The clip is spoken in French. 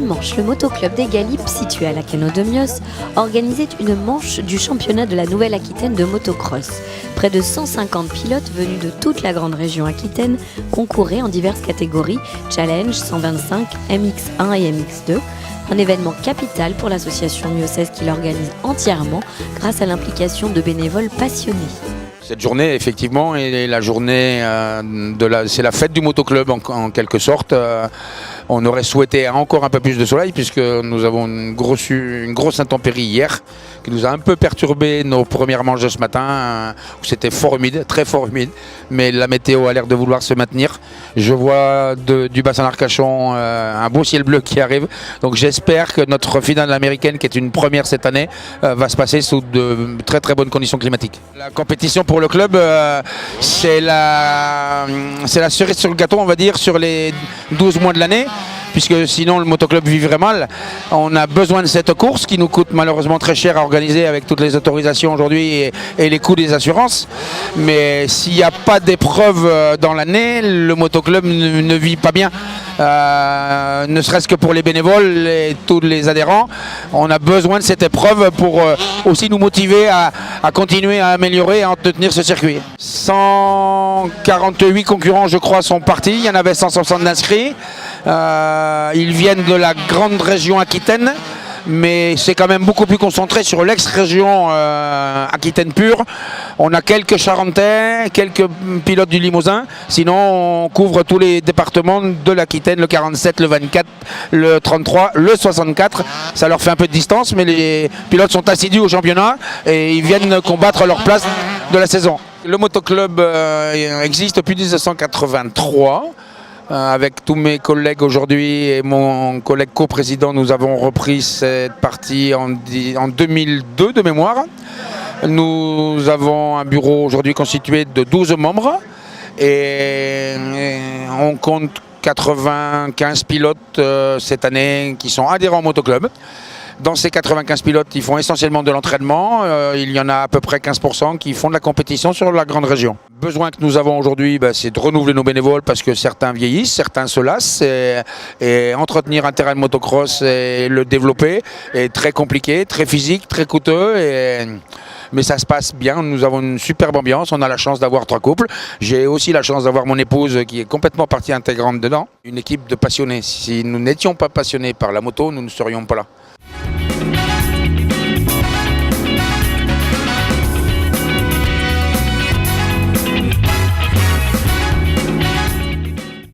dimanche, le motoclub des Galipes, situé à Lacanau de Mios, organisait une manche du championnat de la Nouvelle-Aquitaine de motocross. Près de 150 pilotes venus de toute la grande région aquitaine concouraient en diverses catégories, Challenge, 125, MX1 et MX2. Un événement capital pour l'association miossaise qui l'organise entièrement grâce à l'implication de bénévoles passionnés. Cette journée, effectivement, est la journée c'est la fête du motoclub en quelque sorte. On aurait souhaité encore un peu plus de soleil puisque nous avons une grosse intempérie hier qui nous a un peu perturbé nos premières manches de ce matin. C'était fort humide, très fort humide, mais la météo a l'air de vouloir se maintenir. Je vois du bassin d'Arcachon un beau ciel bleu qui arrive. Donc j'espère que notre finale américaine, qui est une première cette année, va se passer sous de très très bonnes conditions climatiques. La compétition pour le club, c'est la cerise sur le gâteau, on va dire, sur les 12 mois de l'année, puisque sinon le motoclub vivrait mal. On a besoin de cette course qui nous coûte malheureusement très cher à organiser avec toutes les autorisations aujourd'hui et les coûts des assurances. Mais s'il n'y a pas d'épreuve dans l'année, le motoclub ne vit pas bien. Ne serait-ce que pour les bénévoles et tous les adhérents, on a besoin de cette épreuve pour aussi nous motiver à continuer à améliorer et à entretenir ce circuit. 148 concurrents, je crois, sont partis. Il y en avait 160 d'inscrits. Ils viennent de la grande région aquitaine, mais c'est quand même beaucoup plus concentré sur l'ex-région aquitaine pure. On a quelques Charentais, quelques pilotes du Limousin, sinon on couvre tous les départements de l'Aquitaine, le 47, le 24, le 33, le 64. Ça leur fait un peu de distance, mais les pilotes sont assidus au championnat et ils viennent combattre leur place de la saison. Le motoclub existe depuis 1983. Avec tous mes collègues aujourd'hui et mon collègue coprésident, nous avons repris cette partie en 2002 de mémoire. Nous avons un bureau aujourd'hui constitué de 12 membres et on compte 95 pilotes cette année qui sont adhérents au motoclub. Dans ces 95 pilotes, ils font essentiellement de l'entraînement. Il y en a à peu près 15% qui font de la compétition sur la grande région. Le besoin que nous avons aujourd'hui, c'est de renouveler nos bénévoles parce que certains vieillissent, certains se lassent. Et entretenir un terrain de motocross et le développer est très compliqué, très physique, très coûteux. Mais ça se passe bien, nous avons une superbe ambiance, on a la chance d'avoir 3 couples. J'ai aussi la chance d'avoir mon épouse qui est complètement partie intégrante dedans. Une équipe de passionnés. Si nous n'étions pas passionnés par la moto, nous ne serions pas là.